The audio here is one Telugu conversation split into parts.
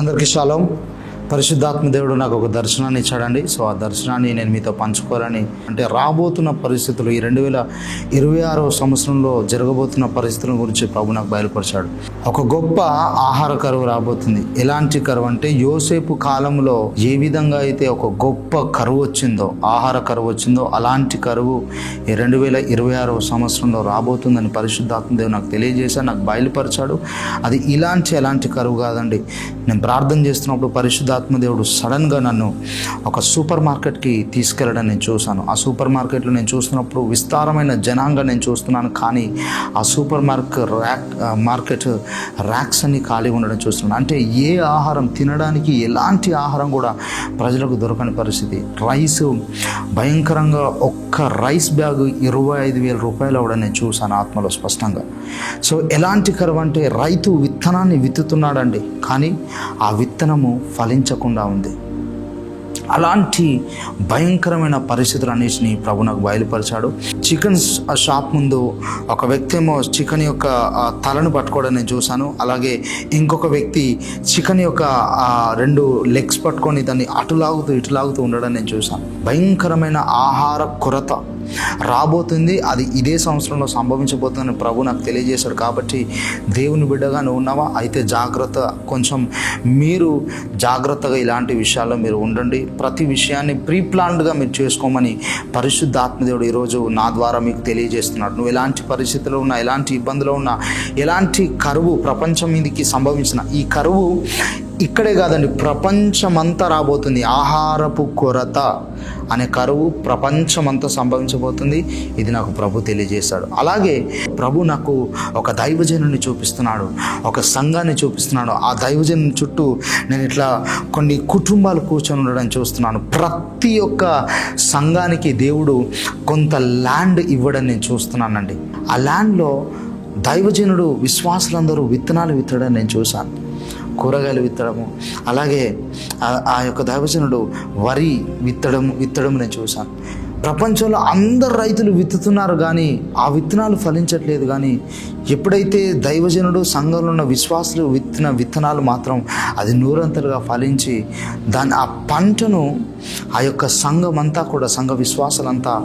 అందరికీ షాలోమ్. పరిశుద్ధాత్మ దేవుడు నాకు ఒక దర్శనాన్ని ఇచ్చాడండి. సో ఆ దర్శనాన్ని నేను మీతో పంచుకోవాలని, అంటే రాబోతున్న పరిస్థితులు, ఈ 2026వ సంవత్సరంలో జరగబోతున్న పరిస్థితుల గురించి ప్రభు నాకు బయలుపరిచాడు. ఒక గొప్ప ఆహార కరువు రాబోతుంది. ఎలాంటి కరువు అంటే, యోసేపు కాలంలో ఏ విధంగా అయితే ఒక గొప్ప కరువు వచ్చిందో, ఆహార కరువు వచ్చిందో, అలాంటి కరువు ఈ 2026వ సంవత్సరంలో రాబోతుందని పరిశుద్ధాత్మ దేవుడు నాకు తెలియజేశాడు, నాకు బయలుపరిచాడు. అది ఎలాంటి కరువు కాదండి. నేను ప్రార్థన చేస్తున్నప్పుడు పరిశుద్ధాత్మ దేవుడు సడన్గా నన్ను ఒక సూపర్ మార్కెట్కి తీసుకెళ్ళడం నేను చూశాను. ఆ సూపర్ మార్కెట్లో నేను చూస్తున్నప్పుడు విస్తారమైన జనాంగం నేను చూస్తున్నాను, కానీ ఆ సూపర్ మార్కెట్ ర్యాక్స్ అన్ని ఖాళీ ఉండడం చూస్తున్నాను. అంటే ఏ ఆహారం తినడానికి, ఎలాంటి ఆహారం కూడా ప్రజలకు దొరకని పరిస్థితి. రైస్ భయంకరంగా, ఒక్క రైస్ బ్యాగ్ 25,000 రూపాయలు అవ్వడం నేను చూశాను ఆత్మలో స్పష్టంగా. సో ఎలాంటి కరువు అంటే, రైతు విత్తనాన్ని విత్తుతున్నాడండి, కానీ ఆ విత్తనము ఫలించకుండా ఉంది. అలాంటి భయంకరమైన పరిస్థితులు అనేసి ప్రభు నాకు బయలుపరిచాడు. చికెన్ షాప్ ముందు ఒక వ్యక్తి ఏమో చికెన్ యొక్క తలను పట్టుకోవడం నేను చూశాను. అలాగే ఇంకొక వ్యక్తి చికెన్ యొక్క 2 లెగ్స్ పట్టుకొని దాన్ని ఇటు లాగుతూ ఉండడం నేను చూశాను. భయంకరమైన ఆహార కొరత రాబోతుంది. అది ఇదే సంవత్సరంలో సంభవించబోతుందని ప్రభు నాకు తెలియజేశాడు. కాబట్టి దేవుని బిడ్డగా నువ్వు ఉన్నావా? అయితే జాగ్రత్త, కొంచెం మీరు జాగ్రత్తగా ఇలాంటి విషయాల్లో మీరు ఉండండి. ప్రతి విషయాన్ని ప్రీప్లాన్డ్గా మీరు చేసుకోమని పరిశుద్ధాత్మదేవుడు ఈరోజు నా ద్వారా మీకు తెలియజేస్తున్నాడు. నువ్వు ఎలాంటి పరిస్థితుల్లో ఉన్నా, ఎలాంటి ఇబ్బందులు ఉన్నా, ఎలాంటి కరువు ప్రపంచం మీదకి సంభవించిన ఈ కరువు ఇక్కడే కాదండి, ప్రపంచమంతా రాబోతుంది. ఆహారపు కొరత అనే కరువు ప్రపంచమంతా సంభవించబోతుంది. ఇది నాకు ప్రభు తెలియజేశాడు. అలాగే ప్రభు నాకు ఒక దైవజనుని చూపిస్తున్నాడు, ఒక సంఘాన్ని చూపిస్తున్నాడు. ఆ దైవజను చుట్టూ నేను ఇట్లా కొన్ని కుటుంబాలు కూర్చొని ఉండడం చూస్తున్నాను. ప్రతి ఒక్క సంఘానికి దేవుడు కొంత ల్యాండ్ ఇవ్వడం నేను చూస్తున్నానండి. ఆ ల్యాండ్లో దైవజనుడు, విశ్వాసులందరూ విత్తనాలు విత్తడం నేను చూశాను. కూరగాయలు విత్తడము, అలాగే ఆ యొక్క దైవజనుడు వరి విత్తడం నేను చూశాను. ప్రపంచంలో అందరు రైతులు విత్తుతున్నారు, కానీ ఆ విత్తనాలు ఫలించట్లేదు. కానీ ఎప్పుడైతే దైవజనుడు, సంఘంలో ఉన్న విశ్వాసులు విత్తిన విత్తనాలు మాత్రం అది నూరంతలుగా ఫలించి ఆ పంటను ఆ యొక్క సంఘం అంతా కూడా, సంఘ విశ్వాసాలంతా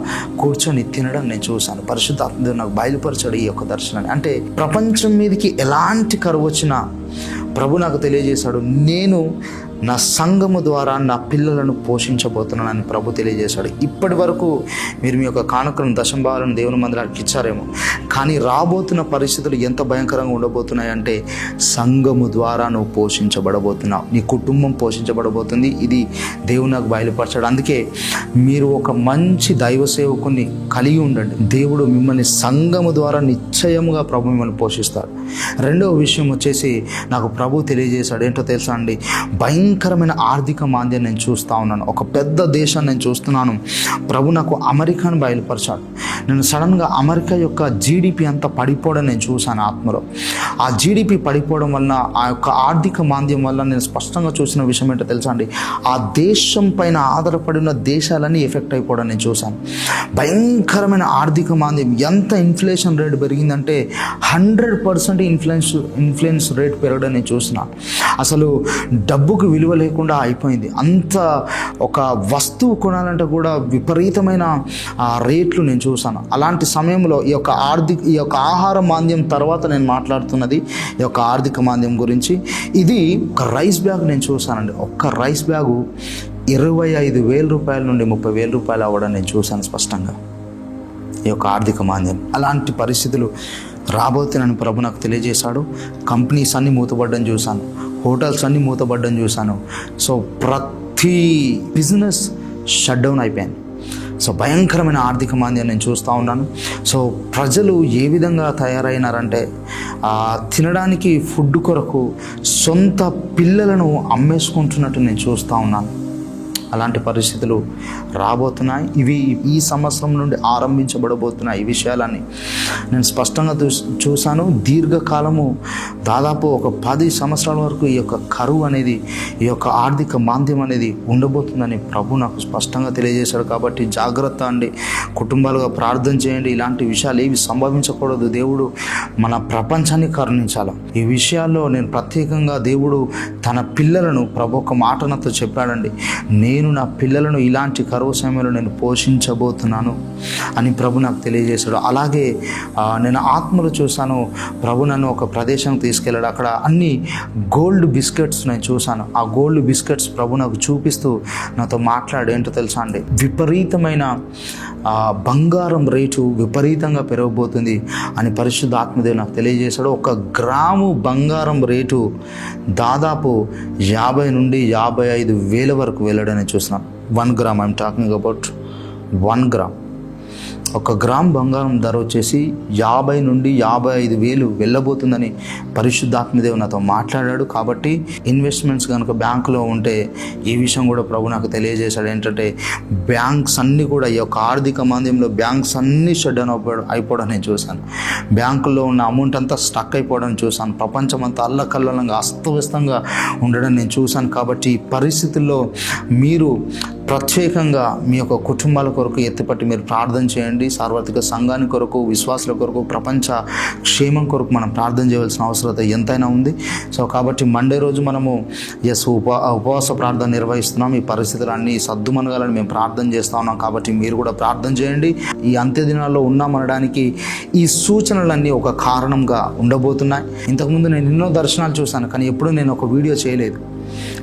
కూర్చొని తినడం నేను చూశాను. పరిశుద్ధాత్మ నాకు బయలుపరిచాడు ఈ యొక్క దర్శనాన్ని. అంటే ప్రపంచం మీదకి ఎలాంటి కరువు వచ్చినా ప్రభు నాకు తెలియజేశాడు, నేను నా సంఘము ద్వారా నా పిల్లలను పోషించబోతున్నానని ప్రభు తెలియజేశాడు. ఇప్పటి వరకు మీరు మీ యొక్క కానుకలను, దశంభాగాలను దేవుని మందిరానికి ఇచ్చారేమో, కానీ రాబోతున్న పరిస్థితులు ఎంత భయంకరంగా ఉండబోతున్నాయంటే, సంఘము ద్వారా నువ్వు పోషించబడబోతున్నావు, నీ కుటుంబం పోషించబడబోతుంది. ఇది దేవుడు నాకు బయలుపరచాడు. అందుకే మీరు ఒక మంచి దైవ సేవకుని కలిగి ఉండండి. దేవుడు మిమ్మల్ని సంఘము ద్వారా నిశ్చయముగా ప్రభు మిమ్మల్ని పోషిస్తాడు. రెండవ విషయం వచ్చేసి నాకు ప్రభు తెలియజేశాడు. ఏంటో తెలుసా అండి, భయంకరమైన ఆర్థిక మాంద్యం నేను చూస్తూ ఉన్నాను. ఒక పెద్ద దేశాన్ని నేను చూస్తున్నాను. ప్రభు నాకు అమెరికాను బయలుపరిచాడు. నేను సడన్గా అమెరికా యొక్క జీడిపి అంతా పడిపోవడం నేను చూశాను ఆత్మలో. ఆ జీడిపి పడిపోవడం వలన, ఆ యొక్క ఆర్థిక మాంద్యం వల్ల నేను స్పష్టంగా చూసిన విషయం ఏంటో తెలుసా అండి, ఆ దేశం పైన ఆధారపడి ఉన్న దేశాలన్నీ ఎఫెక్ట్ అయిపోవడం నేను చూశాను. భయంకరమైన ఆర్థిక మాంద్యం. ఎంత ఇన్ఫ్లేషన్ రేట్ పెరిగిందంటే 100% ఇన్ఫ్లుయెన్స్ రేట్ పెరగడం నేను చూసిన. అసలు డబ్బుకు విలువ లేకుండా అయిపోయింది. అంత ఒక వస్తువు కొనాలంటే కూడా విపరీతమైన రేట్లు నేను చూశాను. అలాంటి సమయంలో ఈ యొక్క ఆహార మాంద్యం తర్వాత నేను మాట్లాడుతున్నది ఈ యొక్క ఆర్థిక మాంద్యం గురించి. ఇది ఒక రైస్ బ్యాగ్ నేను చూశానండి. ఒక్క రైస్ బ్యాగు 25,000 రూపాయల నుండి 30,000 రూపాయలు అవ్వడం నేను చూశాను స్పష్టంగా. ఈ యొక్క ఆర్థిక మాంద్యం, అలాంటి పరిస్థితులు రాబోతున్నాను ప్రభు నాకు తెలియజేశాడు. కంపెనీస్ అన్నీ మూతపడ్డం చూశాను, హోటల్స్ అన్నీ మూతపడ్డం చూశాను. సో ప్రతి బిజినెస్ షట్ డౌన్ అయిపోయింది. సో భయంకరమైన ఆర్థిక మాంద్యం నేను చూస్తూ ఉన్నాను. సో ప్రజలు ఏ విధంగా తయారైనారంటే, తినడానికి ఫుడ్ కొరకు సొంత పిల్లలను అమ్మేసుకుంటున్నట్టు నేను చూస్తూ ఉన్నాను. అలాంటి పరిస్థితులు రాబోతున్నాయి. ఇవి ఈ సంవత్సరం నుండి ఆరంభించబడబోతున్నాయి. ఈ విషయాలన్నీ నేను స్పష్టంగా చూశాను. దీర్ఘకాలము దాదాపు ఒక 10 సంవత్సరాల వరకు ఈ యొక్క కరువు అనేది, ఈ యొక్క ఆర్థిక మాంద్యం అనేది ఉండబోతుందని ప్రభు నాకు స్పష్టంగా తెలియజేశాడు. కాబట్టి జాగ్రత్త అండి, కుటుంబాలుగా ప్రార్థన చేయండి. ఇలాంటి విషయాలు ఏవి సంభవించకూడదు. దేవుడు మన ప్రపంచాన్ని కరుణించాలి. ఈ విషయాల్లో నేను ప్రత్యేకంగా దేవుడు తన పిల్లలను ప్రభు ఒక మాట నాతో చెప్పాడండి. నేను నా పిల్లలను ఇలాంటి కరువు సమయంలో నేను పోషించబోతున్నాను అని ప్రభు నాకు తెలియజేశాడు. అలాగే నేను ఆత్మలో చూశాను. ప్రభు నన్ను ఒక ప్రదేశానికి తీసుకెళ్ళాడు. అక్కడ అన్ని గోల్డ్ బిస్కెట్స్ నేను చూశాను. ఆ గోల్డ్ బిస్కెట్స్ ప్రభు నాకు చూపిస్తూ నాతో మాట్లాడు. ఏంటో తెలుసా అండి, విపరీతమైన బంగారం రేటు విపరీతంగా పెరగబోతుంది అని పరిశుద్ధ ఆత్మదేవుడు నాకు తెలియజేశాడు. 1 గ్రాము బంగారం రేటు దాదాపు 50 నుండి 55 వేల వరకు వెళ్ళడని చూస్తున్నాను. 1 gram, I'm talking about 1 gram. 1 gram బంగారం ధర వచ్చేసి 50 నుండి 55 వేలు వెళ్ళబోతుందని పరిశుద్ధాత్మదేవుడు నాతో మాట్లాడాడు. కాబట్టి ఇన్వెస్ట్మెంట్స్ కనుక బ్యాంకులో ఉంటే ఈ విషయం కూడా ప్రభు నాకు తెలియజేశాడు. ఏంటంటే బ్యాంక్స్ అన్నీ కూడా ఈ యొక్క ఆర్థిక మాంద్యంలో బ్యాంక్స్ అన్నీ షట్ డౌన్ అయిపోవడం నేను చూశాను. బ్యాంకుల్లో ఉన్న అమౌంట్ అంతా స్టక్ అయిపోవడం చూశాను. ప్రపంచం అంతా అల్లకల్లోలంగా అస్తవ్యస్తంగా ఉండడం నేను చూశాను. కాబట్టి ఈ పరిస్థితుల్లో మీరు ప్రత్యేకంగా మీ యొక్క కుటుంబాల కొరకు ఎత్తిపట్టి మీరు ప్రార్థన చేయండి. సార్వత్రిక సంఘాని కొరకు, విశ్వాసుల కొరకు, ప్రపంచ క్షేమం కొరకు మనం ప్రార్థన చేయవలసిన అవసరత ఎంతైనా ఉంది. సో కాబట్టి మండే రోజు మనము ఉపవాస ప్రార్థన నిర్వహిస్తున్నాం. ఈ పరిస్థితులు అన్నీ సద్దుమనగాలని మేము ప్రార్థన చేస్తూ ఉన్నాం. కాబట్టి మీరు కూడా ప్రార్థన చేయండి. ఈ అంత్య దినాల్లో ఉన్నామనడానికి ఈ సూచనలన్నీ ఒక కారణంగా ఉండబోతున్నాయి. ఇంతకుముందు నేను ఎన్నో దర్శనాలు చూశాను, కానీ ఎప్పుడూ నేను ఒక వీడియో చేయలేదు.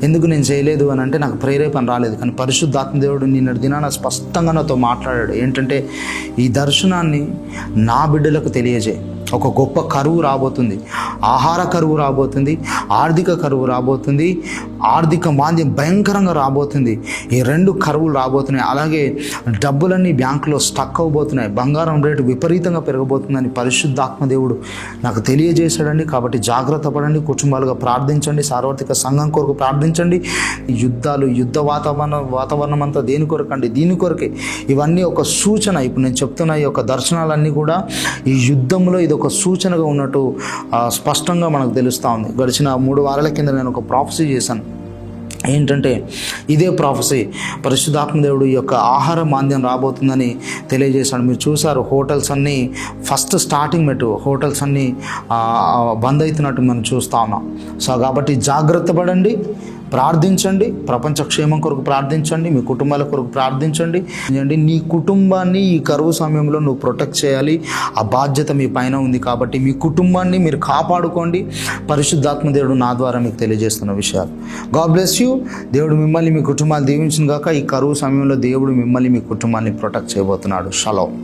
ఎందుకు నేను చేయలేదు అని అంటే నాకు ప్రేరేపణ రాలేదు. కానీ పరిశుద్ధాత్మదేవుడు నిన్నటి దినాన స్పష్టంగా నాతో మాట్లాడాడు. ఏంటంటే ఈ దర్శనాన్ని నా బిడ్డలకు తెలియజేయి. ఒక గొప్ప కరువు రాబోతుంది, ఆహార కరువు రాబోతుంది, ఆర్థిక కరువు రాబోతుంది, ఆర్థిక మాంద్యం భయంకరంగా రాబోతుంది. ఈ 2 కరువులు రాబోతున్నాయి. అలాగే డబ్బులన్నీ బ్యాంకులో స్టక్ అవబోతున్నాయి. బంగారం రేటు విపరీతంగా పెరగబోతుందని పరిశుద్ధాత్మదేవుడు నాకు తెలియజేశాడండి. కాబట్టి జాగ్రత్త పడండి, కుటుంబాలుగా ప్రార్థించండి, సార్వత్రిక సంఘం కొరకు ప్రార్థించండి. యుద్ధాలు, యుద్ధ వాతావరణం అంతా దేని కొరకండి? దీని కొరకే. ఇవన్నీ ఒక సూచన. ఇప్పుడు నేను చెప్తున్న ఈ యొక్క దర్శనాలన్నీ కూడా ఈ యుద్ధంలో ఇది ఒక సూచనగా ఉన్నట్టు స్పష్టంగా మనకు తెలుస్తూ ఉంది. గడిచిన 3 వారాల కింద నేను ఒక ప్రాఫెసీ చేశాను. ఏంటంటే ఇదే ప్రాఫెసీ, పరిశుద్ధాత్మదేవుడు ఈ యొక్క ఆహార మాంద్యం రాబోతుందని తెలియజేశాడు. మీరు చూసారు, హోటల్స్ అన్నీ ఫస్ట్ స్టార్టింగ్ హోటల్స్ అన్నీ బంద్ అవుతున్నట్టు మనం చూస్తూ ఉన్నాం. సో కాబట్టి జాగ్రత్త పడండి, ప్రార్థించండి, ప్రపంచ క్షేమం కొరకు ప్రార్థించండి, మీ కుటుంబాల కొరకు ప్రార్థించండి. నీ కుటుంబాన్ని ఈ కరువు సమయంలో నువ్వు ప్రొటెక్ట్ చేయాలి. ఆ బాధ్యత మీ పైన ఉంది. కాబట్టి మీ కుటుంబాన్ని మీరు కాపాడుకోండి. పరిశుద్ధాత్మ దేవుడు నా ద్వారా మీకు తెలియజేస్తున్న విషయాలు. God bless you. దేవుడు మిమ్మల్ని, మీ కుటుంబాన్ని దీవించును గాక. ఈ కరువు సమయంలో దేవుడు మిమ్మల్ని, మీ కుటుంబాన్ని ప్రొటెక్ట్ చేయబోతున్నాడు. షలోమ్.